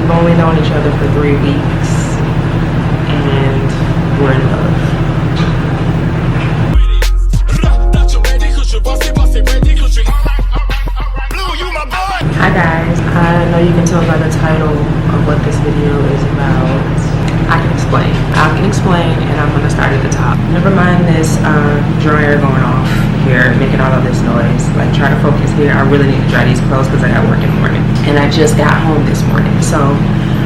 We've only known each other for 3 weeks, and we're in love. Hi guys, I know you can tell by the title of what this video is about. I can explain, and I'm gonna start at the top. Never mind this dryer going off here, making all of this noise. Like, try to focus here. I really need to dry these clothes because I got work in the morning, and I just got home this morning, so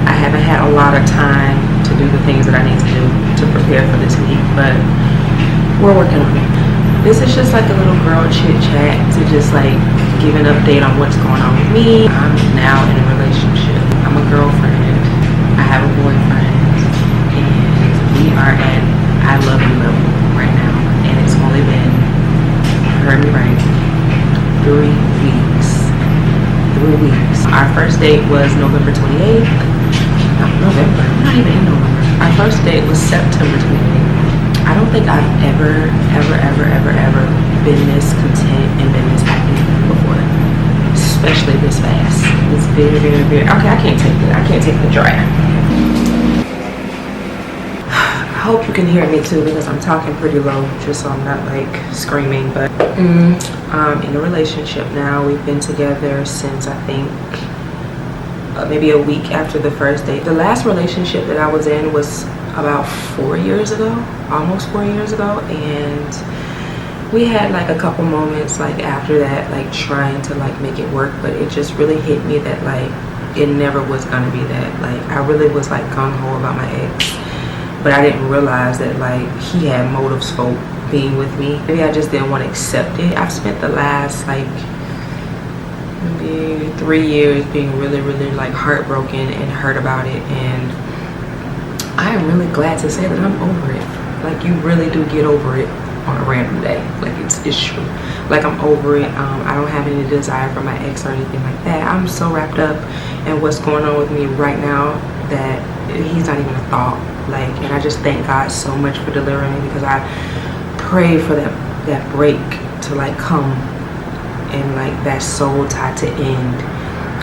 I haven't had a lot of time to do the things that I need to do to prepare for this week, but we're working on it. This is just like a little girl chit chat to just like give an update on what's going on with me. I'm now in a relationship. I'm a girlfriend. I have a boyfriend, and we are at I love you level right now, and it's only been, you heard me right, 3 weeks. 3 weeks. Our first date was November 28th. Not November. I'm not even in November. Our first date was September 28th. I don't think I've ever been this content and been this happy before, especially this fast. It's very okay. I can't take the dryer. I hope you can hear me too, because I'm talking pretty low, just so I'm not like screaming. But I'm in a relationship now. We've been together since, I think, maybe a week after the first date. The last relationship that I was in was about 4 years ago, almost 4 years ago, and we had like a couple moments like after that, like trying to like make it work, but it just really hit me that like it never was gonna be that. Like, I really was like gung-ho about my ex, but I didn't realize that like he had motives for being with me. Maybe I just didn't want to accept it. I've spent the last like maybe 3 years being really like heartbroken and hurt about it, and I am really glad to say that I'm over it. Like, you really do get over it on a random day. Like, it's true. Like, I'm over it. I don't have any desire for my ex or anything like that. I'm so wrapped up in what's going on with me right now that he's not even a thought. Like, and I just thank God so much for delivering me, because I pray for that break to like come and like that soul tie to end.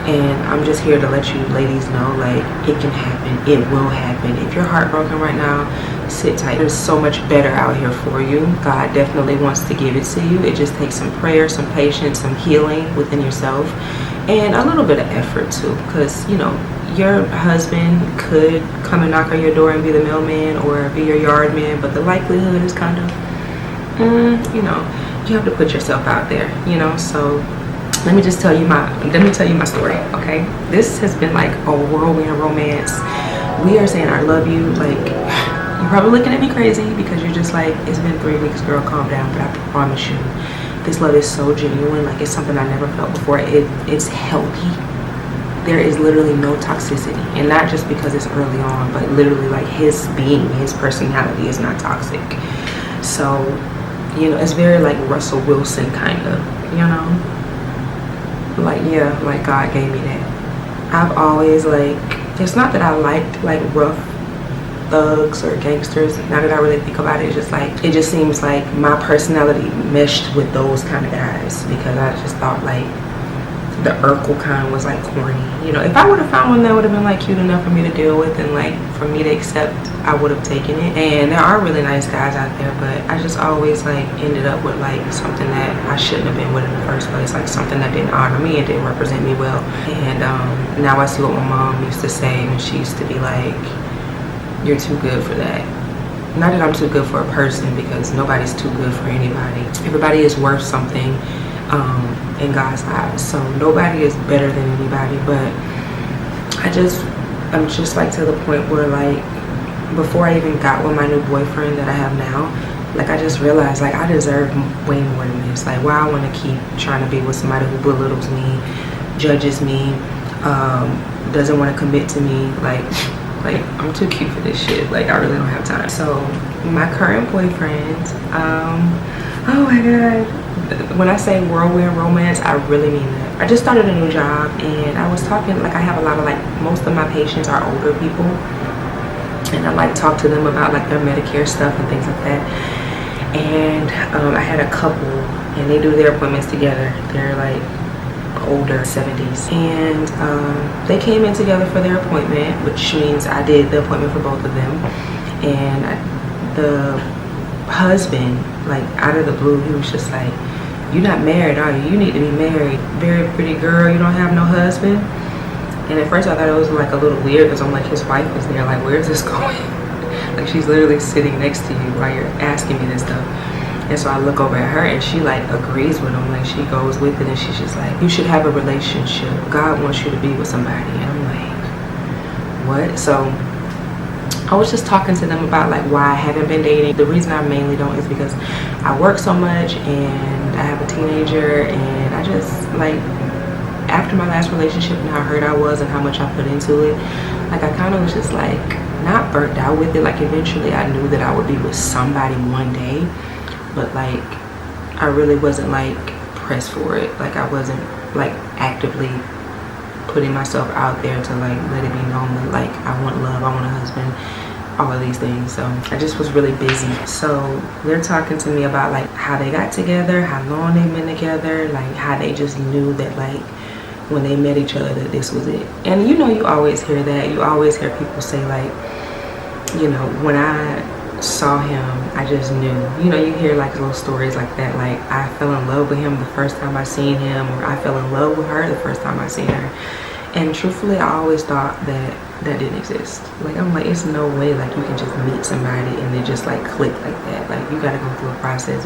And I'm just here to let you ladies know, like, it can happen. It will happen. If you're heartbroken right now, sit tight. There's so much better out here for you. God definitely wants to give it to you. It just takes some prayer, some patience, some healing within yourself, and a little bit of effort too, because, you know, your husband could come and knock on your door and be the mailman or be your yard man, but the likelihood is kind of, you know, you have to put yourself out there, you know. So let me tell you my story, okay? This has been like a whirlwind romance. We are saying I love you. Like, you're probably looking at me crazy because you're just like, it's been 3 weeks, girl, calm down. But I promise you, this love is so genuine. Like, it's something I never felt before. It's healthy. There is literally no toxicity, and not just because it's early on, but literally like his being, his personality is not toxic. So, you know, it's very like Russell Wilson kind of, you know. Like, yeah, like God gave me that. I've always like, it's not that I liked like rough thugs or gangsters. Now that I really think about it, it's just like, it just seems like my personality meshed with those kind of guys, because I just thought like the Urkel kind was like corny. You know, if I would have found one that would have been like cute enough for me to deal with and like for me to accept, I would have taken it. And there are really nice guys out there, but I just always like ended up with like something that I shouldn't have been with in the first place, like something that didn't honor me and didn't represent me well. And now I see what my mom used to say when she used to be like, you're too good for that. Not that I'm too good for a person, because nobody's too good for anybody. Everybody is worth something in God's eyes, so nobody is better than anybody. But I'm just like to the point where like, before I even got with my new boyfriend that I have now, like, I just realized like I deserve way more than this. Like, why I want to keep trying to be with somebody who belittles me, judges me, doesn't want to commit to me. Like I'm too cute for this shit. Like, I really don't have time. So my current boyfriend, oh my God, when I say whirlwind romance, I really mean that. I just started a new job, and I was talking, like, I have a lot of like, most of my patients are older people, and I like talk to them about like their Medicare stuff and things like that. And I had a couple, and they do their appointments together. They're like older, 70s. And they came in together for their appointment, which means I did the appointment for both of them. And the husband, like out of the blue, he was just like, "You're not married, are you? You need to be married. Very pretty girl, you don't have no husband." And at first I thought it was like a little weird because I'm like, his wife was there, like, where's this going? Like, she's literally sitting next to you while you're asking me this stuff. And so I look over at her and she like agrees with him, like she goes with it, and she's just like, "You should have a relationship. God wants you to be with somebody." And I'm like, what? So I was just talking to them about like why I haven't been dating. The reason I mainly don't is because I work so much and I have a teenager, and I just like, after my last relationship and how hurt I was and how much I put into it, like I kind of was just like not burnt out with it. Like eventually I knew that I would be with somebody one day, but like I really wasn't like pressed for it. Like I wasn't like actively putting myself out there to like let it be known that like I want love, I want a husband, all of these things. So I just was really busy. So they're talking to me about like how they got together, how long they've been together, like how they just knew that like when they met each other that this was it. And you know, you always hear that. You always hear people say like, you know, when I saw him, I just knew. You know, you hear like little stories like that, like I fell in love with him the first time I seen him, or I fell in love with her the first time I seen her. And truthfully, I always thought that that didn't exist. Like I'm like, it's no way like you can just meet somebody and then just like click like that. Like you gotta go through a process.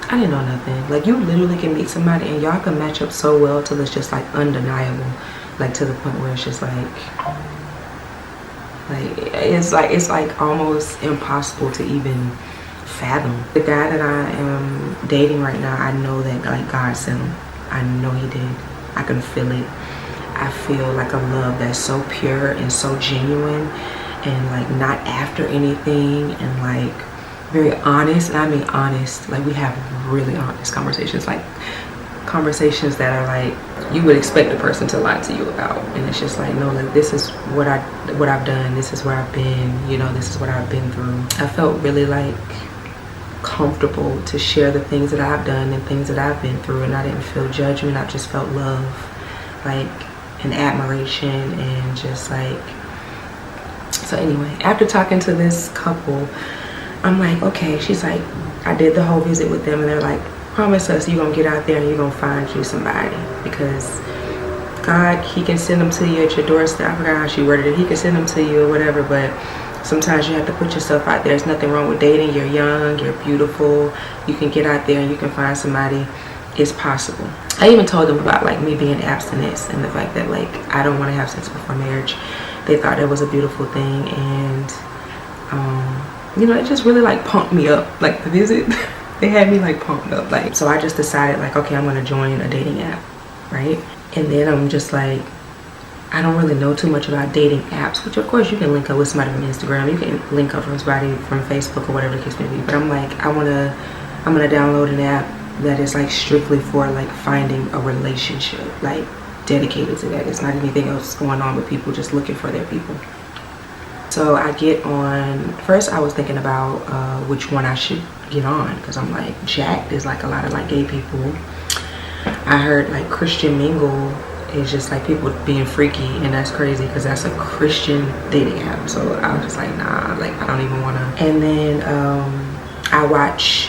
I didn't know nothing. Like you literally can meet somebody and y'all can match up so well till it's just like undeniable, like to the point where it's just like it's like almost impossible to even fathom. The guy that I am dating right now, I know that like God sent him. I know he did. I can feel it. I feel like a love that's so pure and so genuine, and like not after anything, and like very honest. And I mean honest, like we have really honest conversations, like conversations that are like you would expect a person to lie to you about, and it's just like, no, like this is what I've done, this is where I've been, you know, this is what I've been through. I felt really like comfortable to share the things that I've done and things that I've been through, and I didn't feel judgment. I just felt love, like and admiration, and just like. So anyway, after talking to this couple, I'm like, okay. She's like, I did the whole visit with them, and they're like, promise us you're gonna get out there and you're gonna find you somebody, because God, he can send them to you at your doorstep. I forgot how she worded it. He can send them to you or whatever, but sometimes you have to put yourself out there. There's nothing wrong with dating. You're young, you're beautiful, you can get out there and you can find somebody. It's possible. I even told them about like me being abstinence and the fact that like I don't want to have sex before marriage. They thought it was a beautiful thing, and you know, it just really like pumped me up. Like the visit, they had me like pumped up. Like, so I just decided like, okay, I'm gonna join a dating app, right? And then I'm just like, I don't really know too much about dating apps, which of course you can link up with somebody from Instagram, you can link up with somebody from Facebook or whatever the case may be. But I'm like, I'm gonna download an app that is like strictly for like finding a relationship, like dedicated to that. It's not anything else going on with people just looking for their people. So I get on. First I was thinking about which one I should get on, because I'm like, Jack, there's like a lot of like gay people. I heard like Christian Mingle is just like people being freaky, and that's crazy because that's a Christian dating app. So I was just like, nah, like I don't even want to. And then I watch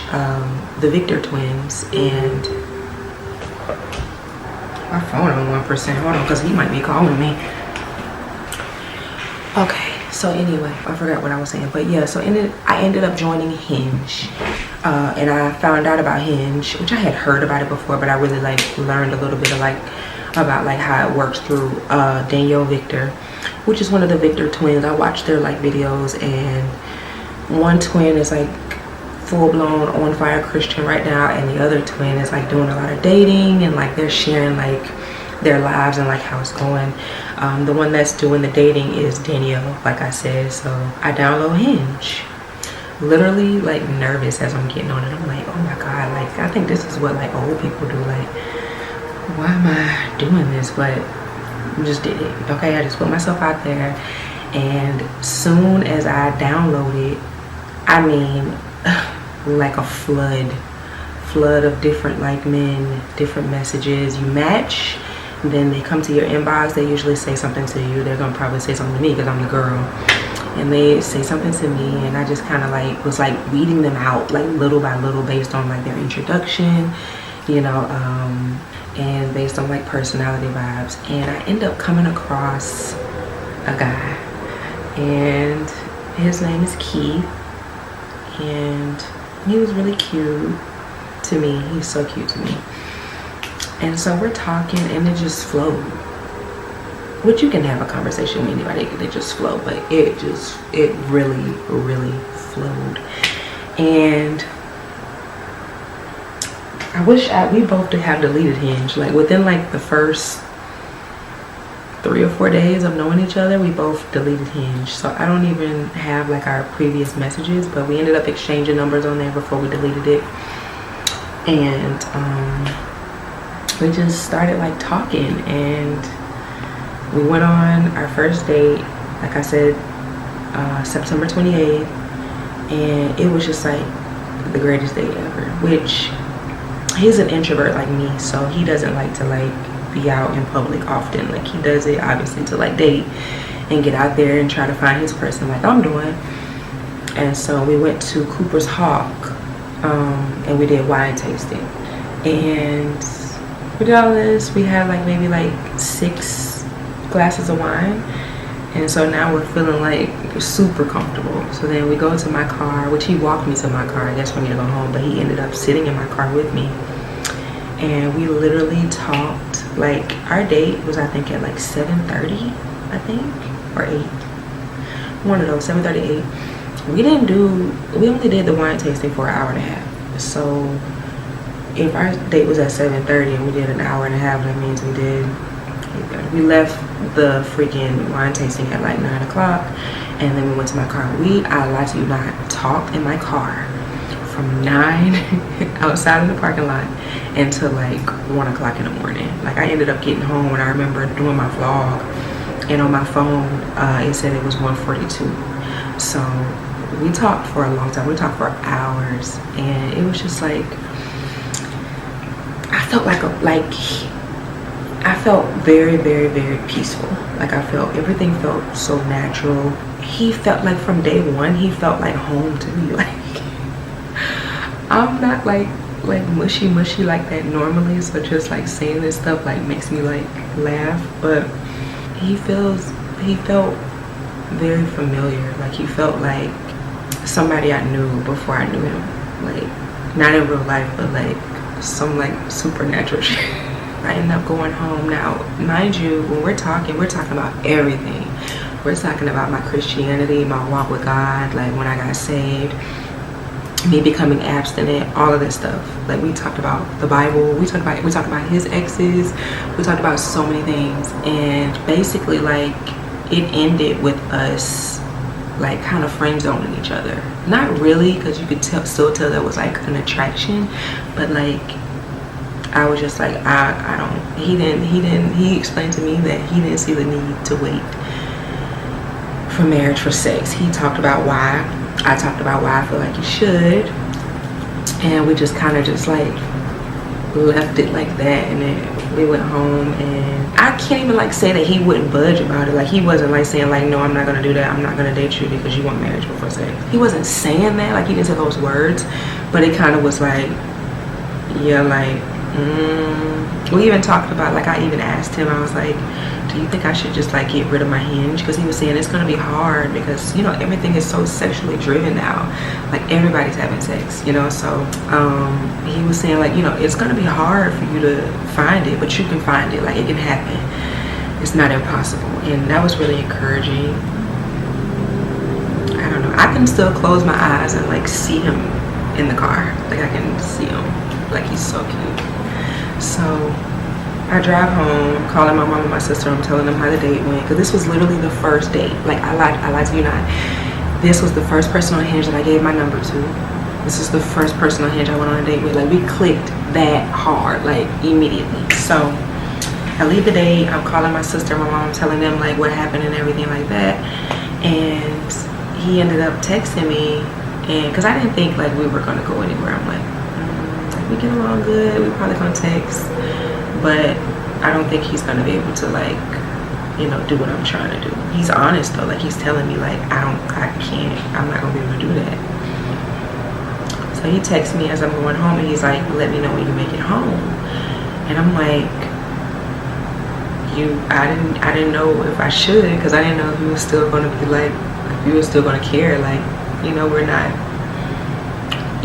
the Victor twins, and my phone on 1%. Hold on, because he might be calling me. Okay, so anyway, I forgot what I was saying, but yeah, so I ended up joining Hinge, and I found out about Hinge, which I had heard about it before, but I really like learned a little bit of like about like how it works through Danielle Victor, which is one of the Victor twins. I watched their like videos, and one twin is like full-blown on fire Christian right now, and the other twin is like doing a lot of dating, and like they're sharing like their lives and like how it's going. The one that's doing the dating is Danielle, like I said. So I download Hinge, literally like nervous as I'm getting on it. I'm like, oh my god, like I think this is what like old people do. Like, why am I doing this? But I just did it. Okay, I just put myself out there, and soon as I downloaded, I mean like a flood flood of different like men, different messages. You match, then they come to your inbox. They usually say something to you. They're gonna probably say something to me because I'm the girl, and they say something to me, and I just kind of like was like weeding them out like little by little based on like their introduction, you know, and based on like personality vibes. And I end up coming across a guy, and his name is Keith, and he was really cute to me. He's so cute to me. And so we're talking, and it just flowed. Which you can have a conversation with anybody, they just flow, but it really, really flowed. And I wish we both did have deleted Hinge. Like within like the first 3 or 4 days of knowing each other, we both deleted Hinge. So I don't even have like our previous messages, but we ended up exchanging numbers on there before we deleted it. And we just started like talking, and we went on our first date, like I said, September 28th, and it was just like the greatest date ever. Which he's an introvert like me, so he doesn't like to like be out in public often. Like he does it obviously to like date and get out there and try to find his person like I'm doing. And so we went to Cooper's Hawk, and we did wine tasting, and we did all this. We had like maybe like 6 glasses of wine, and so now we're feeling like super comfortable. So then we go to my car, which he walked me to my car, I guess, for me to go home, but he ended up sitting in my car with me, and we literally talked. Like our date was, I think, at like 7:30, I think, or 8, one of those, 7:38. We only did the wine tasting for an hour and a half. So if our date was at 7:30 and we did an hour and a half, that means we left the freaking wine tasting at like 9 o'clock, and then we went to my car. I lied to you not, talked in my car from 9 outside in the parking lot until like 1 o'clock in the morning. Like I ended up getting home, and I remember doing my vlog, and on my phone it said it was 1:42. So we talked for a long time. We talked for hours, and it was just like I felt very, very, very peaceful. Like everything felt so natural. He felt like from day one, he felt like home to me. Like I'm not like mushy like that normally, so just like saying this stuff like makes me like laugh, but he felt very familiar. Like he felt like somebody I knew before I knew him. Like not in real life, but like some like supernatural shit. I ended up going home. Now mind you, when we're talking about everything. We're talking about my Christianity, my walk with God, like when I got saved, me becoming abstinent, all of this stuff. Like we talked about the Bible, we talked about his exes, we talked about so many things. And basically like it ended with us like kind of friend zoning each other. Not really, because you could still tell there was like an attraction, but like I was just like I don't, he explained to me that he didn't see the need to wait for marriage for sex. He talked about why, I talked about why I feel like you should, and we just kind of just like left it like that. And then we went home, and I can't even like say that he wouldn't budge about it. Like he wasn't like saying like, no, I'm not gonna do that, I'm not gonna date you because you want marriage before sex. He wasn't saying that, like he didn't say those words, but it kind of was like, yeah, like we even talked about, like I even asked him, I was like, do you think I should just like get rid of my Hinge? Because he was saying it's gonna be hard because, you know, everything is so sexually driven now. Like everybody's having sex, you know. So he was saying like, you know, it's gonna be hard for you to find it, but you can find it. Like it can happen. It's not impossible. And that was really encouraging. I don't know, I can still close my eyes and like see him in the car. Like I can see him. Like he's so cute. So I drive home, calling my mom and my sister. I'm telling them how the date went, because this was literally the first date. Like I lied to you not. This was the first person on Hinge that I gave my number to. This is the first person on Hinge I went on a date with. Like we clicked that hard, like immediately. So I leave the date. I'm calling my sister and my mom, telling them like what happened and everything like that. And he ended up texting me, and because I didn't think like we were gonna go anywhere. I'm like, we get along good. We probably gonna text, but I don't think he's gonna be able to like, you know, do what I'm trying to do. He's honest though. Like he's telling me like I'm not gonna be able to do that. So he texts me as I'm going home and he's like, let me know when you make it home. And I'm like, I didn't know if I should, because I didn't know if he was still gonna be like, if he was still gonna care. Like, you know, we're not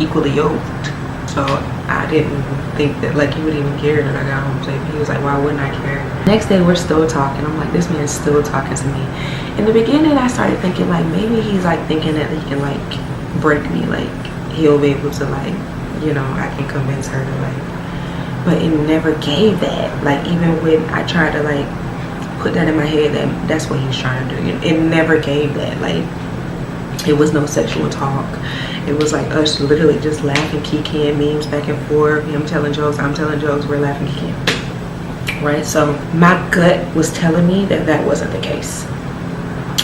equally yoked. So I didn't think that like he would even care that I got home safe. He was like, why wouldn't I care? Next day we're still talking. I'm like, this man's still talking to me. In the beginning I started thinking like maybe he's like thinking that he can like break me, like he'll be able to like, you know, I can convince her to like, but it never gave that. Like even when I tried to like put that in my head that that's what he's trying to do, it never gave that. Like it was no sexual talk. It was like us literally just laughing, kikiing, memes back and forth, him telling jokes, I'm telling jokes, we're laughing, kikiing. Right? So my gut was telling me that that wasn't the case.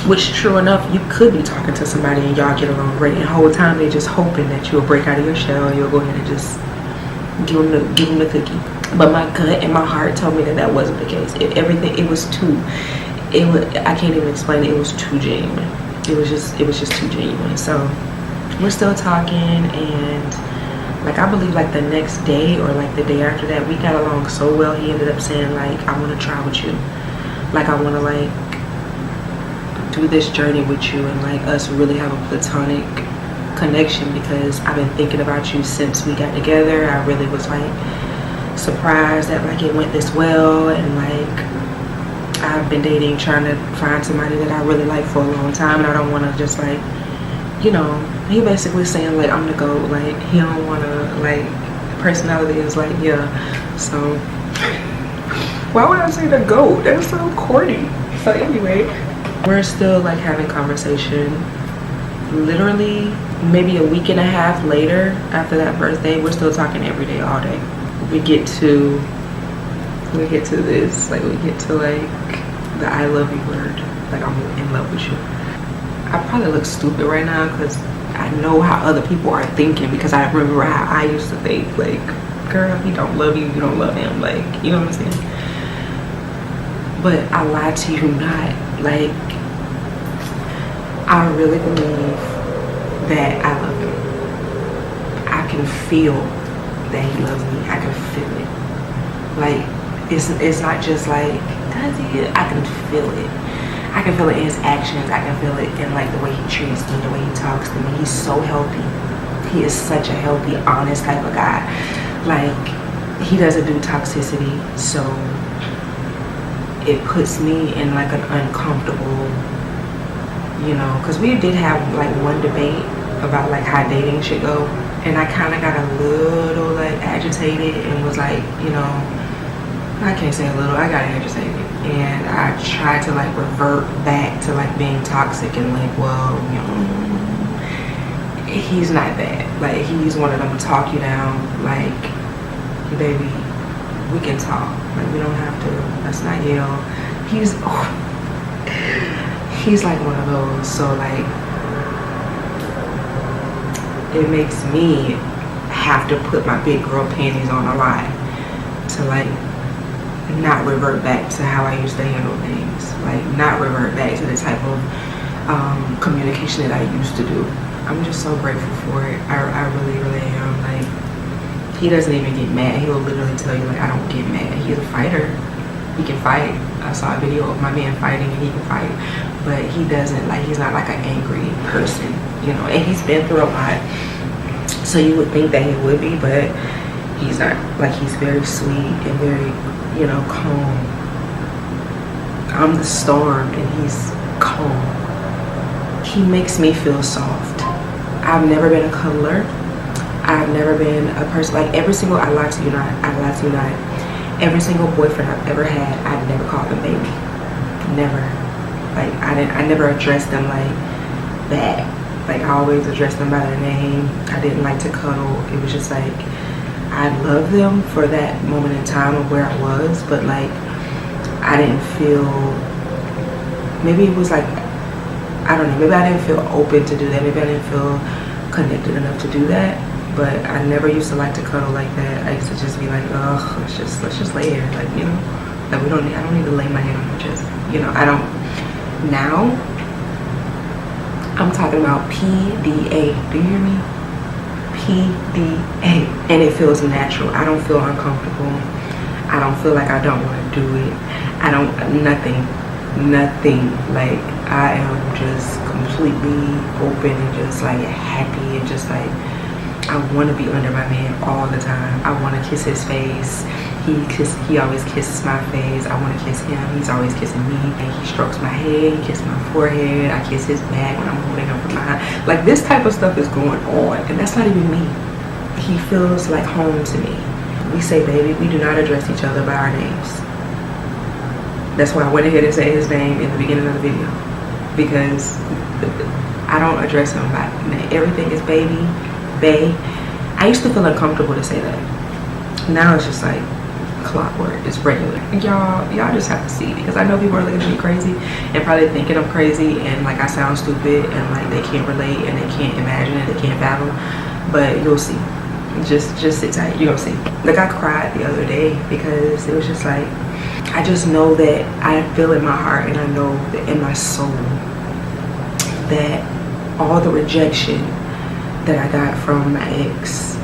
Which, true enough, you could be talking to somebody and y'all get along great, and the whole time they're just hoping that you'll break out of your shell and you'll go ahead and just give them the cookie. But my gut and my heart told me that that wasn't the case. I can't even explain it. It was too genuine. It was just too genuine. So we're still talking, and like I believe like the next day or like the day after that, we got along so well. He ended up saying like, I want to try with you. Like I want to like do this journey with you and like us really have a platonic connection, because I've been thinking about you since we got together. I really was like surprised that like it went this well, and like I've been dating, trying to find somebody that I really like for a long time, and I don't want to just like, you know, he basically saying like I'm the GOAT. Like he don't want to, like personality is like, yeah. So why would I say the GOAT? That's so corny. So anyway, we're still like having conversation. Literally maybe a week and a half later after that birthday, we're still talking every day, all day. We get to this, like we get to like the I love you word, like I'm in love with you. I probably look stupid right now because I know how other people are thinking, because I remember how I used to think, like, girl, he don't love you, you don't love him, like, you know what I'm saying? But I lied to you not. Like, I really believe that I love him. I can feel that he loves me. I can feel it. Like, it's not just like, does he? I can feel it. I can feel it in his actions. I can feel it in like the way he treats me, the way he talks to me. He's so healthy. He is such a healthy, honest type of guy. Like, he doesn't do toxicity, so it puts me in like an uncomfortable, you know, because we did have like one debate about like how dating should go, and I kind of got a little like agitated and was like, you know, I can't say a little, I got agitated, and I tried to like revert back to like being toxic and like, well, you know, he's not that. Like, he's one of them to talk you down, like, baby, we can talk, like we don't have to, let's not yell. He's like one of those. So like it makes me have to put my big girl panties on a lot to like not revert back to how I used to handle things, like not revert back to the type of communication that I used to do. I'm just so grateful for it. I really, really am. Like, he doesn't even get mad. He'll literally tell you like, I don't get mad. He's a fighter. He can fight. I saw a video of my man fighting and he can fight, but he doesn't, like, he's not like an angry person, you know, and he's been through a lot, so you would think that he would be, but he's not. Like, he's very sweet and very, you know, calm. I'm the storm and he's calm. He makes me feel soft. I've never been a cuddler. I've never been a person, like every single, I lied to you not, every single boyfriend I've ever had, I've never called them baby. Never. Like, I never addressed them like that. Like, I always addressed them by their name. I didn't like to cuddle. It was just like, I loved them for that moment in time of where I was, but like, I didn't feel, maybe it was like, I don't know, maybe I didn't feel open to do that. Maybe I didn't feel connected enough to do that. but I never used to like to cuddle like that. I used to just be like, ugh, let's just lay here, like, you know, like I don't need to lay my head on your chest, you know. I don't. Now I'm talking about PDA. Do you hear me? PDA. And it feels natural. I don't feel uncomfortable. I don't feel like I don't want to do it. I don't, nothing. Like, I am just completely open and just like happy and just like, I want to be under my man all the time. I want to kiss his face. He always kisses my face. I want to kiss him. He's always kissing me. And he strokes my head. He kisses my forehead. I kiss his back when I'm holding him from behind. Like, this type of stuff is going on, and that's not even me. He feels like home to me. We say baby. We do not address each other by our names. That's why I went ahead and said his name in the beginning of the video, because I don't address him by name. Everything is baby, bae. I used to feel uncomfortable to say that. Now it's just like clockwork. It's regular. Y'all just have to see, because I know people are looking at me crazy and probably thinking I'm crazy and like I sound stupid and like they can't relate and they can't imagine it, they can't fathom. But you'll see. Just sit tight. You're gonna see. Like, I cried the other day because it was just like, I just know that I feel in my heart and I know that in my soul that all the rejection that I got from my ex,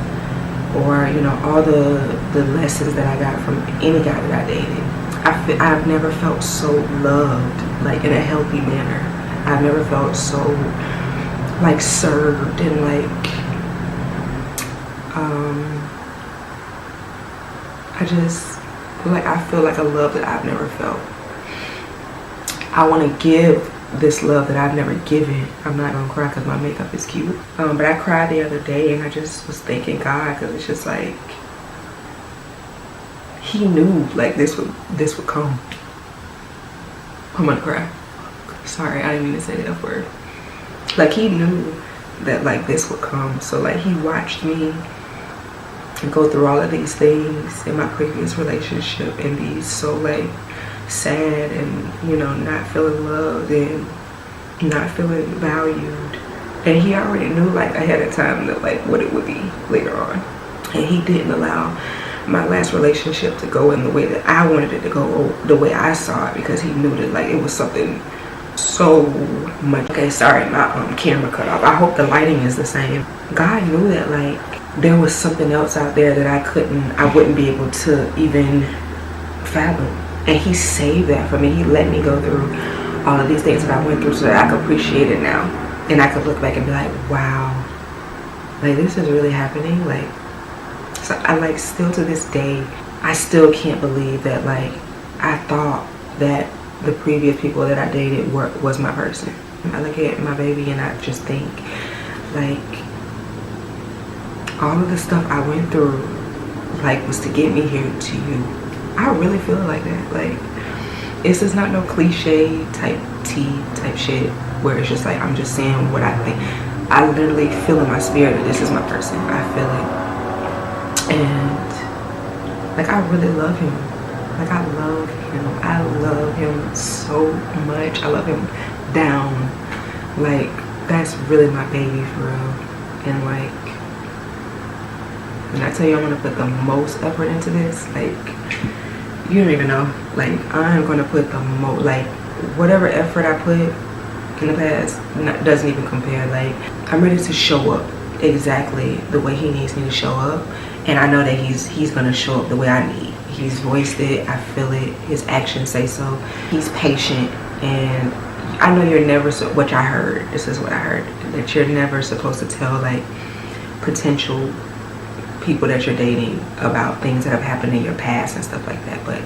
or you know, all the lessons that I got from any guy that I dated, I've never felt so loved, like in a healthy manner. I've never felt so like served and like I feel like a love that I've never felt. I want to give this love that I've never given. I'm not gonna cry because my makeup is cute, but I cried the other day and I just was thanking God, because it's just like he knew like this would come. I'm gonna cry. Sorry, I didn't mean to say the F word. Like, he knew that like this would come. So like, he watched me go through all of these things in my previous relationship and be so like sad and, you know, not feeling loved and not feeling valued. And he already knew like ahead of time that like what it would be later on. And he didn't allow my last relationship to go in the way that I wanted it to go, the way I saw it, because he knew that like it was something so much. Okay, sorry, my camera cut off. I hope the lighting is the same. God knew that like there was something else out there that I wouldn't be able to even fathom. And he saved that for me. He let me go through all of these things that I went through so that I could appreciate it now. And I could look back and be like, wow, like this is really happening. Like, so I like, still to this day, I still can't believe that like I thought that the previous people that I dated was my person. I look at my baby and I just think like all of the stuff I went through like was to get me here to you. I really feel like that. Like, it's just not no cliche type type shit where it's just like I'm just saying what I think. I literally feel in my spirit that this is my person. I feel it. And like, I really love him. Like, I love him. I love him so much. I love him down. Like, that's really my baby for real. And like, when I tell you I'm gonna put the most effort into this, like, you don't even know. Like, I'm gonna put the most, like, whatever effort I put in the past doesn't even compare. Like, I'm ready to show up exactly the way he needs me to show up, and I know that he's gonna show up the way I need. He's voiced it, I feel it, his actions say so. He's patient, and I know you're never, which I heard, this is what I heard, that you're never supposed to tell like potential people that you're dating about things that have happened in your past and stuff like that. But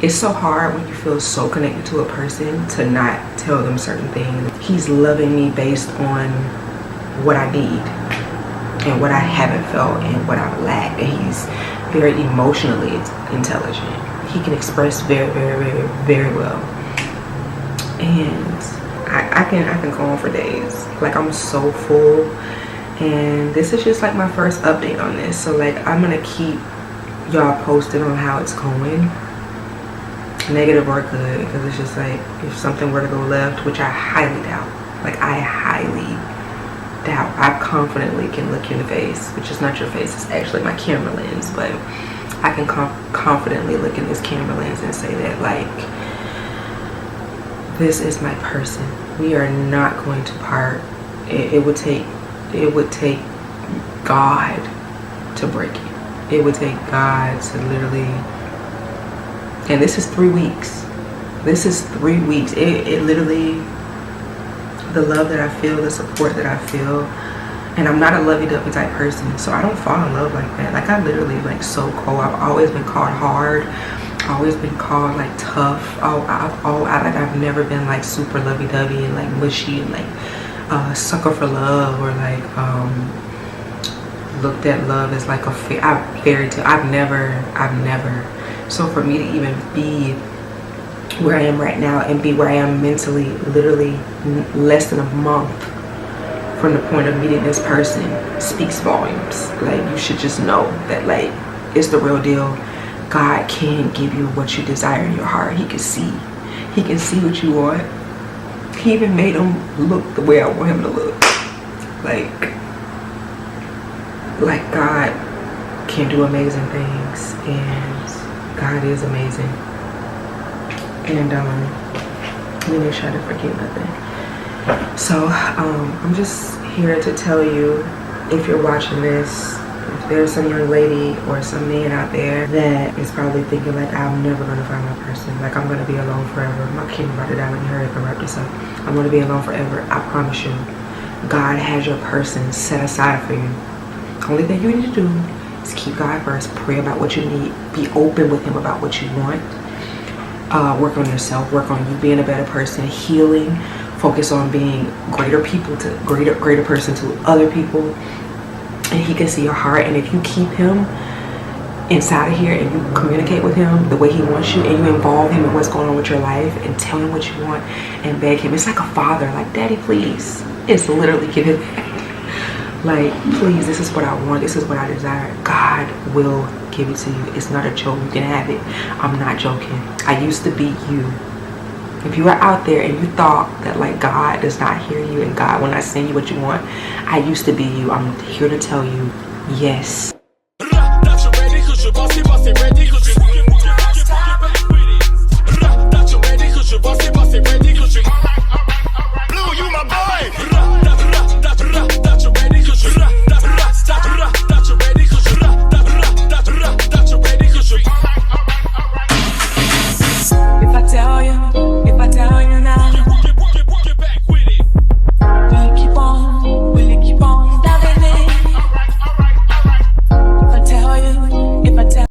it's so hard when you feel so connected to a person to not tell them certain things. He's loving me based on what I need and what I haven't felt and what I've lacked. And he's very emotionally intelligent. He can express very, very, very, very well. And I can go on for days. Like, I'm so full. And this is just like my first update on this. So like, I'm gonna keep y'all posted on how it's going, negative or good, because it's just like, if something were to go left, which I highly doubt, like I highly doubt. I confidently can look you in the face, which is not your face, it's actually my camera lens, but I can confidently look in this camera lens and say that, like, this is my person. We are not going to part. It would take God to break it. It would take God to literally, and this is 3 weeks. This is 3 weeks. It literally, the love that I feel, the support that I feel, and I'm not a lovey-dovey type person, so I don't fall in love like that. Like, I literally, like, so cold. I've always been called hard, always been called, like, tough. I've never been, like, super lovey-dovey and, like, mushy and, like, sucker for love, or, like, looked at love as, like, a fairy tale. I've never. So for me to even be where I am right now and be where I am mentally, literally less than a month from the point of meeting this person, speaks volumes. Like, you should just know that, like, it's the real deal. God can give you what you desire in your heart. He can see what you want. He even made him look the way I want him to look. Like God can do amazing things, and God is amazing. And let me make sure I didn't forget nothing. So I'm just here to tell you, if you're watching this, if there's some young lady or some man out there that is probably thinking, like, I'm never gonna find my person, like, I'm gonna be alone forever. My camera about to die. Let me hurry up and wrap this up. I'm gonna be alone forever. I promise you, God has your person set aside for you. Only thing you need to do is keep God first. Pray about what you need. Be open with him about what you want. Work on yourself. Work on you being a better person. Healing. Focus on being greater person to other people. And he can see your heart. And if you keep him inside of here and you communicate with him the way he wants you, and you involve him in what's going on with your life and tell him what you want and beg him, it's like a father, like, Daddy, please. It's literally giving, like, please, this is what I want, this is what I desire. God will give it to you. It's not a joke. You can have it. I'm not joking. I used to be you. If you are out there and you thought that, like, God does not hear you and God will not send you what you want, I used to be you. I'm here to tell you, yes.